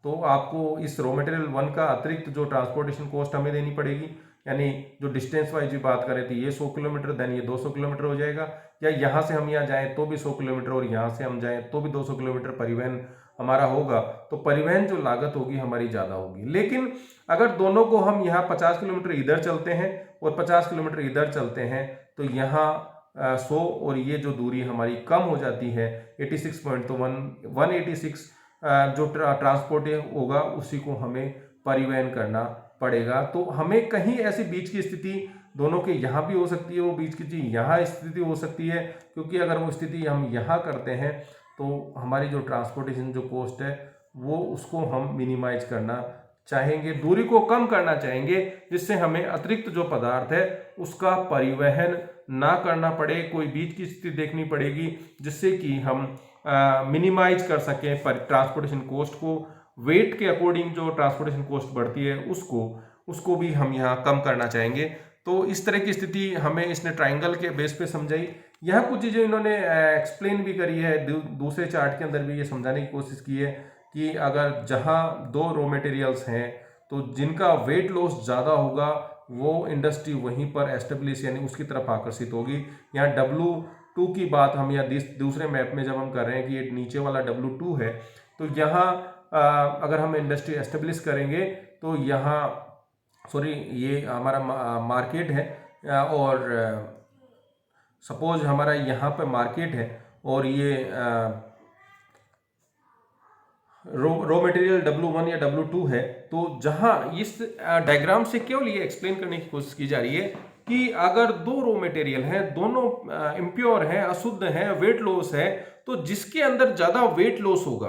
तो आपको इस रॉ मटेरियल 1 का अतिरिक्त जो ट्रांसपोर्टेशन कॉस्ट हमें देनी पड़ेगी, यानी जो डिस्टेंस वाइज भी बात करें तो ये 100 किलोमीटर, देन ये 200 किलोमीटर हो जाएगा। या यहाँ से हम यहाँ जाएं तो भी 100 किलोमीटर, और यहाँ से हम जाएं तो भी 200 किलोमीटर परिवहन हमारा होगा, तो परिवहन जो लागत होगी हमारी ज़्यादा होगी। लेकिन अगर दोनों को हम यहाँ 50 किलोमीटर इधर चलते हैं और 50 किलोमीटर इधर चलते हैं, तो यहाँ 100 और ये जो दूरी हमारी कम हो जाती है 186 जो ट्रांसपोर्ट होगा उसी को हमें परिवहन करना पड़ेगा। तो हमें कहीं ऐसी बीच की स्थिति दोनों के यहाँ भी हो सकती है, वो बीच की चीज यहाँ स्थिति हो सकती है, क्योंकि अगर वो स्थिति हम यहाँ करते हैं तो हमारी जो ट्रांसपोर्टेशन जो कॉस्ट है वो उसको हम मिनिमाइज करना चाहेंगे, दूरी को कम करना चाहेंगे, जिससे हमें अतिरिक्त जो पदार्थ है उसका परिवहन ना करना पड़े। कोई बीच की स्थिति देखनी पड़ेगी जिससे कि हम मिनिमाइज कर सकें ट्रांसपोर्टेशन कॉस्ट को। वेट के अकॉर्डिंग जो ट्रांसपोर्टेशन कॉस्ट बढ़ती है उसको भी हम यहाँ कम करना चाहेंगे। तो इस तरह की स्थिति हमें इसने ट्रायंगल के बेस पे समझाई। यहाँ कुछ चीज़ें इन्होंने एक्सप्लेन भी करी है, दूसरे चार्ट के अंदर भी ये समझाने की कोशिश की है कि अगर जहाँ 2 रॉ मटेरियल्स हैं तो जिनका वेट लॉस ज़्यादा होगा वो इंडस्ट्री वहीं पर एस्टेब्लिश यानी उसकी तरफ आकर्षित होगी। यहाँ W2 की बात हम यहाँ दूसरे मैप में जब हम कर रहे हैं कि ये नीचे वाला W2 है, तो यहाँ अगर हम इंडस्ट्री एस्टेब्लिश करेंगे तो यहाँ ये हमारा मार्केट है, और सपोज हमारा यहाँ पे मार्केट है और ये रॉ मटेरियल W1 या W2 है। तो जहाँ इस डायग्राम से केवल ये एक्सप्लेन करने की कोशिश की जा रही है कि अगर 2 रॉ मटेरियल हैं, दोनों इम्प्योर हैं, अशुद्ध हैं, वेट लॉस है, तो जिसके अंदर ज़्यादा वेट लॉस होगा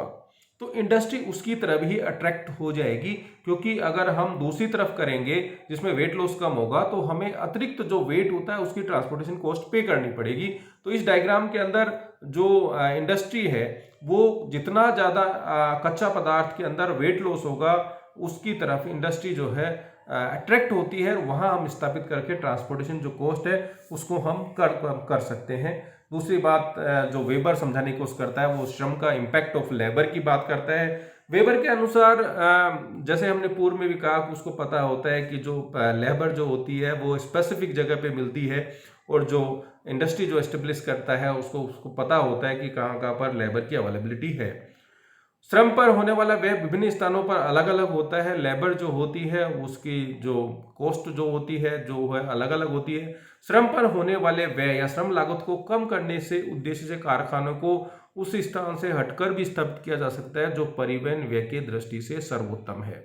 तो इंडस्ट्री उसकी तरफ ही अट्रैक्ट हो जाएगी, क्योंकि अगर हम दूसरी तरफ करेंगे जिसमें वेट लॉस कम होगा तो हमें अतिरिक्त जो वेट होता है उसकी ट्रांसपोर्टेशन कॉस्ट पे करनी पड़ेगी। तो इस डायग्राम के अंदर जो इंडस्ट्री है वो जितना ज़्यादा कच्चा पदार्थ के अंदर वेट लॉस होगा उसकी तरफ इंडस्ट्री जो है अट्रैक्ट होती है, वहाँ हम स्थापित करके ट्रांसपोर्टेशन जो कॉस्ट है उसको हम कर सकते हैं। दूसरी बात जो वेबर समझाने की कोशिश करता है वो श्रम का इम्पैक्ट ऑफ लेबर की बात करता है। वेबर के अनुसार जैसे हमने पूर्व में भी कहा उसको पता होता है कि जो लेबर जो होती है वो स्पेसिफिक जगह पे मिलती है, और जो इंडस्ट्री जो एस्टेब्लिश करता है उसको पता होता है कि कहाँ कहाँ पर लेबर की अवेलेबिलिटी है। श्रम पर होने वाला व्यय विभिन्न स्थानों पर अलग अलग होता है। लेबर जो होती है उसकी जो कॉस्ट जो होती है जो है अलग अलग होती है। श्रम पर होने वाले व्यय या श्रम लागत को कम करने से उद्देश्य से कारखानों को उस स्थान से हटकर भी स्थापित किया जा सकता है जो परिवहन व्यय की दृष्टि से सर्वोत्तम है।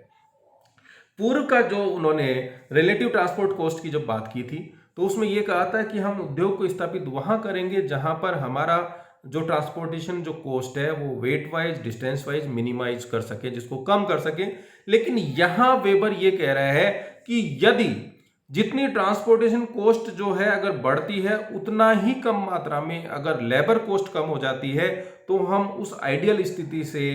पूर्व का जो उन्होंने रिलेटिव ट्रांसपोर्ट कॉस्ट की जब बात की थी तो उसमें यह कहा था कि हम उद्योग को स्थापित वहां करेंगे जहां पर हमारा जो ट्रांसपोर्टेशन जो कॉस्ट है वो weight wise distance wise minimize कर सके, जिसको कम कर सके। लेकिन यहां वेबर ये कह रहा है कि यदि जितनी ट्रांसपोर्टेशन कॉस्ट जो है अगर बढ़ती है उतना ही कम मात्रा में अगर लेबर कॉस्ट कम हो जाती है तो हम उस आइडियल स्थिति से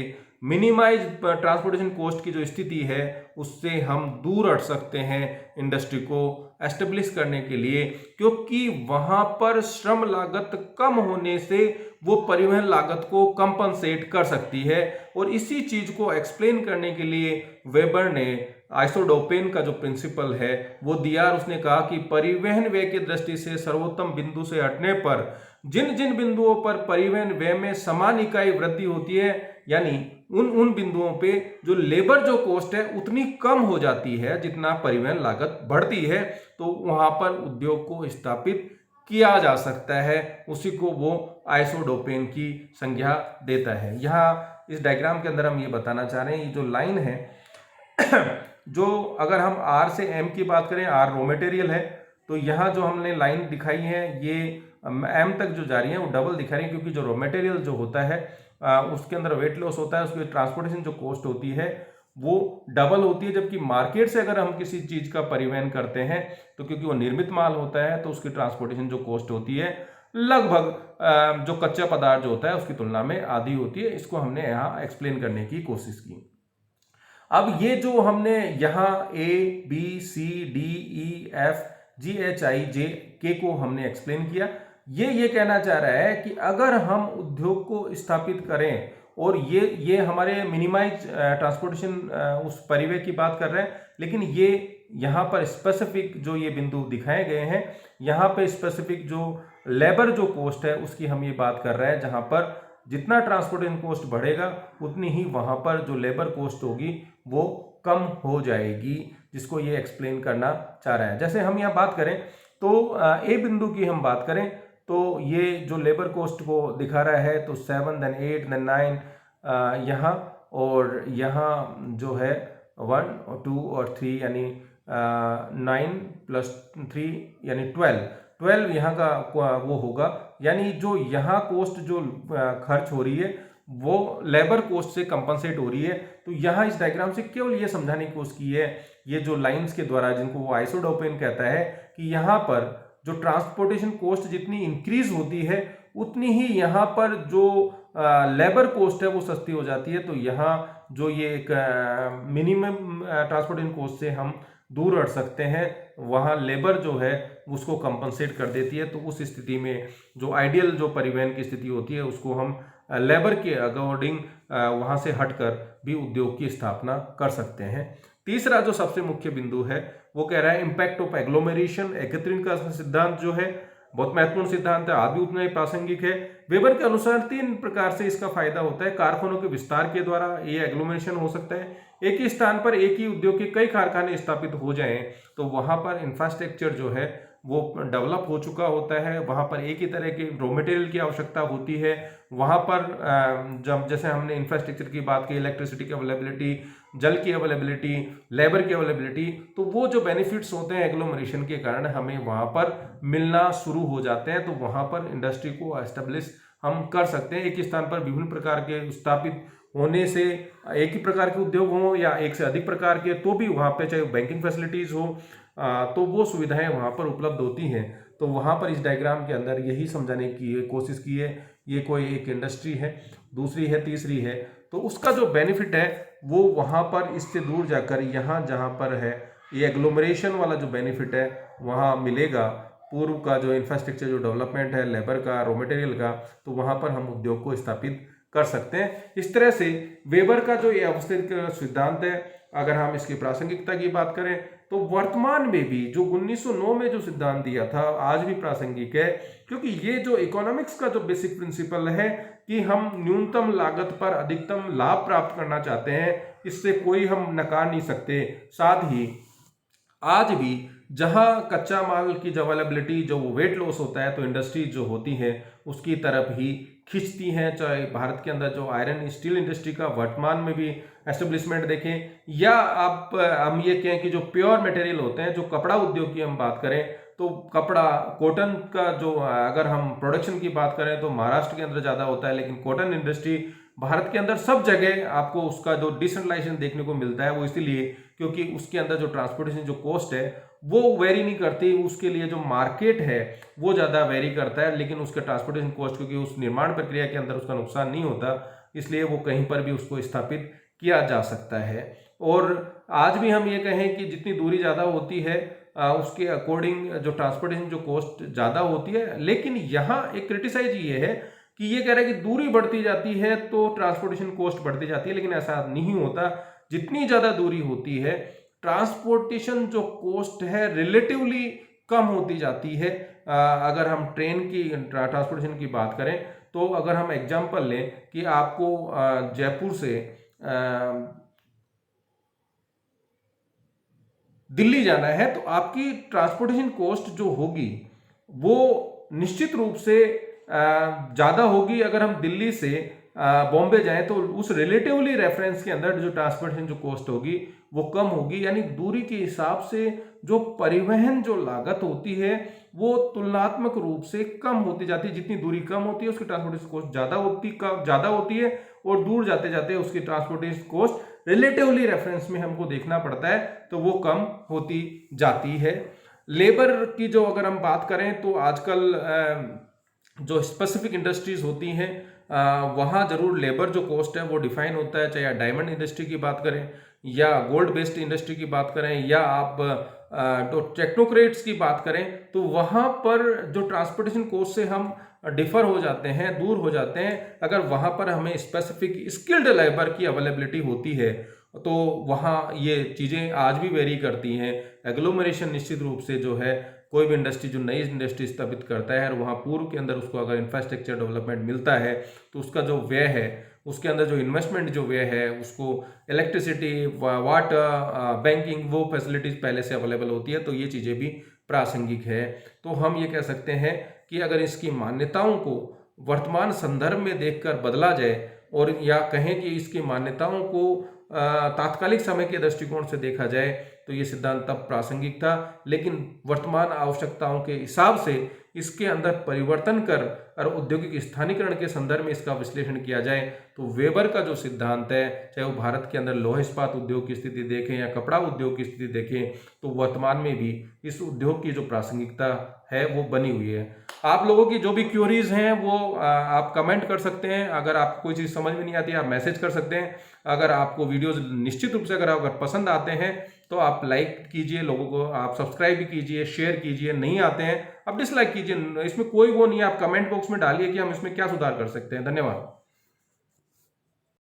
मिनिमाइज ट्रांसपोर्टेशन कॉस्ट की जो स्थिति है उससे हम दूर हट सकते हैं इंडस्ट्री को एस्टेब्लिश करने के लिए, क्योंकि वहां पर श्रम लागत कम होने से वो परिवहन लागत को कंपनसेट कर सकती है। और इसी चीज को एक्सप्लेन करने के लिए वेबर ने आइसोडोपेन का जो प्रिंसिपल है वो दिया। उसने कहा कि परिवहन व्यय की दृष्टि से सर्वोत्तम बिंदु से हटने पर जिन जिन बिंदुओं पर परिवहन व्यय में समान इकाई वृद्धि होती है, यानी उन बिंदुओं पे जो लेबर जो कॉस्ट है उतनी कम हो जाती है जितना परिवहन लागत बढ़ती है, तो वहां पर उद्योग को स्थापित किया जा सकता है। उसी को वो आइसोडोपेन की संज्ञा देता है। यहाँ इस डायग्राम के अंदर हम ये बताना चाह रहे हैं, ये जो लाइन है जो अगर हम R से M की बात करें, R रॉ मटेरियल है, तो यहाँ जो हमने लाइन दिखाई है ये M तक जो जा रही है वो डबल दिखा रही है, क्योंकि जो रॉ मटेरियल जो होता है उसके अंदर वेट लॉस होता है, उसकी ट्रांसपोर्टेशन जो कॉस्ट होती है वो डबल होती है। जबकि मार्केट से अगर हम किसी चीज का परिवहन करते हैं तो क्योंकि वो निर्मित माल होता है तो उसकी ट्रांसपोर्टेशन जो कॉस्ट होती है लगभग जो कच्चा पदार्थ जो होता है उसकी तुलना में आधी होती है। इसको हमने यहाँ एक्सप्लेन करने की कोशिश की। अब ये जो हमने यहाँ A B C D E F G H I J K को हमने एक्सप्लेन किया, ये कहना चाह रहा है कि अगर हम उद्योग को स्थापित करें और ये हमारे मिनिमाइज ट्रांसपोर्टेशन उस परिवहन की बात कर रहे हैं, लेकिन ये यहाँ पर स्पेसिफिक जो ये बिंदु दिखाए गए हैं यहाँ पे स्पेसिफिक जो लेबर जो कॉस्ट है उसकी हम ये बात कर रहे हैं, जहाँ पर जितना ट्रांसपोर्टेशन कॉस्ट बढ़ेगा उतनी ही वहाँ पर जो लेबर कॉस्ट होगी वो कम हो जाएगी, जिसको ये एक्सप्लेन करना चाह रहा है। जैसे हम यहाँ बात करें तो ए बिंदु की हम बात करें तो ये जो लेबर कॉस्ट को दिखा रहा है तो 7 then 8 then 9 यहाँ, और यहाँ जो है 1 और 2 और 3 यानी 9 + 3 यानी 12 यहाँ का वो होगा। यानी जो यहाँ कॉस्ट जो खर्च हो रही है वो लेबर कॉस्ट से कंपनसेट हो रही है। तो यहाँ इस डायग्राम से केवल ये समझाने की कोशिश की है ये जो लाइंस के द्वारा, जिनको वो आइसोडोपेन कहता है, कि यहाँ पर जो ट्रांसपोर्टेशन कॉस्ट जितनी इंक्रीज होती है उतनी ही यहाँ पर जो लेबर कॉस्ट है वो सस्ती हो जाती है। तो यहाँ जो ये एक मिनिमम ट्रांसपोर्टेशन कॉस्ट से हम दूर हट सकते हैं, वहाँ लेबर जो है उसको कंपनसेट कर देती है। तो उस स्थिति में जो आइडियल जो परिवहन की स्थिति होती है उसको हम लेबर के अकॉर्डिंग वहाँ से हटकर भी उद्योग की स्थापना कर सकते हैं। तीसरा जो सबसे मुख्य बिंदु है वो कह रहा है इम्पैक्ट ऑफ एग्लोमेरेशन। एकत्रीकरण का सिद्धांत जो है बहुत महत्वपूर्ण सिद्धांत है, आज भी उतना ही प्रासंगिक है। वेबर के अनुसार 3 प्रकार से इसका फायदा होता है। कारखानों के विस्तार के द्वारा ये एग्लोमेरेशन हो सकता है। एक ही स्थान पर एक ही उद्योग के कई कारखाने स्थापित हो जाएं तो वहां पर इंफ्रास्ट्रक्चर जो है वो डेवलप हो चुका होता है, वहां पर एक ही तरह के रॉ मटेरियल की आवश्यकता होती है। वहां पर जब जैसे हमने इंफ्रास्ट्रक्चर की बात की, इलेक्ट्रिसिटी की अवेलेबिलिटी, जल की अवेलेबिलिटी, लेबर की अवेलेबिलिटी, तो वो जो बेनिफिट्स होते हैं एग्लोमरेशन के कारण हमें वहां पर मिलना शुरू हो जाते हैं। तो वहां पर इंडस्ट्री को एस्टेब्लिश हम कर सकते हैं। एक स्थान पर विभिन्न प्रकार के स्थापित होने से एक ही प्रकार के उद्योग हों या एक से अधिक प्रकार के, तो भी वहाँ पे चाहे बैंकिंग फैसिलिटीज़ हो तो वो सुविधाएं वहाँ पर उपलब्ध होती हैं। तो वहाँ पर इस डायग्राम के अंदर यही समझाने की कोशिश की है, ये कोई एक इंडस्ट्री है, दूसरी है, तीसरी है, तो उसका जो बेनिफिट है वो वहाँ पर इससे दूर जाकर यहाँ जहाँ पर है ये एग्लोमरेशन वाला जो बेनिफिट है वहाँ मिलेगा। पूर्व का जो इंफ्रास्ट्रक्चर जो डेवलपमेंट है लेबर का, रॉ मटेरियल का, तो वहाँ पर हम उद्योग को स्थापित कर सकते हैं। इस तरह से वेबर का जो ये अवस्थित सिद्धांत है, अगर हम इसकी प्रासंगिकता की बात करें तो वर्तमान में भी जो 1909 में जो सिद्धांत दिया था आज भी प्रासंगिक है, क्योंकि ये जो इकोनॉमिक्स का जो बेसिक प्रिंसिपल है कि हम न्यूनतम लागत पर अधिकतम लाभ प्राप्त करना चाहते हैं, इससे कोई हम नकार नहीं सकते। साथ ही आज भी जहां कच्चा माल की जो अवेलेबिलिटी जो वेट लॉस होता है तो इंडस्ट्रीज जो होती हैं उसकी तरफ ही खींचती हैं। चाहे भारत के अंदर जो आयरन स्टील इंडस्ट्री का वर्तमान में भी एस्टेब्लिशमेंट देखें, या आप हम ये कहें कि जो प्योर मटेरियल होते हैं, जो कपड़ा उद्योग की हम बात करें तो कपड़ा कॉटन का जो अगर हम प्रोडक्शन की बात करें तो महाराष्ट्र के अंदर ज़्यादा होता है, लेकिन कॉटन इंडस्ट्री भारत के अंदर सब जगह आपको उसका जो डिसेंट्रलाइजेशन देखने को मिलता है। वो इसीलिए क्योंकि उसके अंदर जो ट्रांसपोर्टेशन जो कॉस्ट है वो वेरी नहीं करती, उसके लिए जो मार्केट है वो ज़्यादा वेरी करता है, लेकिन उसका ट्रांसपोर्टेशन कॉस्ट क्योंकि उस निर्माण प्रक्रिया के अंदर उसका नुकसान नहीं होता, इसलिए वो कहीं पर भी उसको स्थापित किया जा सकता है। और आज भी हम ये कहें कि जितनी दूरी ज़्यादा होती है उसके अकॉर्डिंग जो ट्रांसपोर्टेशन जो कॉस्ट ज़्यादा होती है, लेकिन यहाँ एक क्रिटिसाइज ये है कि ये कह रहा है कि दूरी बढ़ती जाती है तो ट्रांसपोर्टेशन कॉस्ट बढ़ती जाती है, लेकिन ऐसा नहीं होता। जितनी ज़्यादा दूरी होती है ट्रांसपोर्टेशन जो कॉस्ट है रिलेटिवली कम होती जाती है। अगर हम ट्रेन की ट्रांसपोर्टेशन की बात करें तो अगर हम एग्जांपल लें कि आपको जयपुर से दिल्ली जाना है तो आपकी ट्रांसपोर्टेशन कॉस्ट जो होगी वो निश्चित रूप से ज़्यादा होगी। अगर हम दिल्ली से बॉम्बे जाएं तो उस रिलेटिवली रेफरेंस के अंदर जो ट्रांसपोर्टेशन जो कॉस्ट होगी वो कम होगी। यानी दूरी के हिसाब से जो परिवहन जो लागत होती है वो तुलनात्मक रूप से कम होती जाती है। जितनी दूरी कम होती है उसकी ट्रांसपोर्टेशन कॉस्ट ज़्यादा होती है और दूर जाते जाते उसकी ट्रांसपोर्टेशन कॉस्ट रिलेटिवली रेफरेंस में हमको देखना पड़ता है तो वो कम होती जाती है। लेबर की जो अगर हम बात करें तो आजकल जो स्पेसिफिक इंडस्ट्रीज होती हैं वहाँ जरूर लेबर जो कॉस्ट है वो डिफाइन होता है, चाहे डायमंड इंडस्ट्री की बात करें या गोल्ड बेस्ड इंडस्ट्री की बात करें या आप तो टेक्नोक्रेट्स की बात करें, तो वहाँ पर जो ट्रांसपोर्टेशन कॉस्ट से हम डिफर हो जाते हैं, दूर हो जाते हैं। अगर वहाँ पर हमें स्पेसिफिक स्किल्ड लेबर की अवेलेबिलिटी होती है तो वहाँ ये चीज़ें आज भी वेरी करती हैं। एग्लोमरेशन निश्चित रूप से जो है कोई भी इंडस्ट्री जो नई इंडस्ट्री स्थापित करता है और वहाँ पूर्व के अंदर उसको अगर इंफ्रास्ट्रक्चर डेवलपमेंट मिलता है तो उसका जो व्यय है, उसके अंदर जो इन्वेस्टमेंट जो व्यय है, उसको इलेक्ट्रिसिटी, वाटर, बैंकिंग वो फैसिलिटीज़ पहले से अवेलेबल होती है, तो ये चीज़ें भी प्रासंगिक है। तो हम ये कह सकते हैं कि अगर इसकी मान्यताओं को वर्तमान संदर्भ में देखकर बदला जाए और या कहें कि इसकी मान्यताओं को तात्कालिक समय के दृष्टिकोण से देखा जाए तो ये सिद्धांत तब प्रासंगिक था, लेकिन वर्तमान आवश्यकताओं के हिसाब से इसके अंदर परिवर्तन कर और औद्योगिक स्थानीकरण के संदर्भ में इसका विश्लेषण किया जाए तो वेबर का जो सिद्धांत है, चाहे वो भारत के अंदर लोह इस्पात उद्योग की स्थिति देखें या कपड़ा उद्योग की स्थिति देखें, तो वर्तमान में भी इस उद्योग की जो प्रासंगिकता है वो बनी हुई है। आप लोगों की जो भी क्यूरीज हैं वो आप कमेंट कर सकते हैं। अगर आपको कोई चीज़ समझ में नहीं आती आप मैसेज कर सकते हैं। अगर आपको वीडियोस निश्चित रूप से अगर पसंद आते हैं तो आप लाइक कीजिए, लोगों को आप सब्सक्राइब भी कीजिए, शेयर कीजिए। नहीं आते हैं आप डिसलाइक कीजिए, इसमें कोई वो नहीं है। आप कमेंट बॉक्स में डालिए कि हम इसमें क्या सुधार कर सकते हैं। धन्यवाद।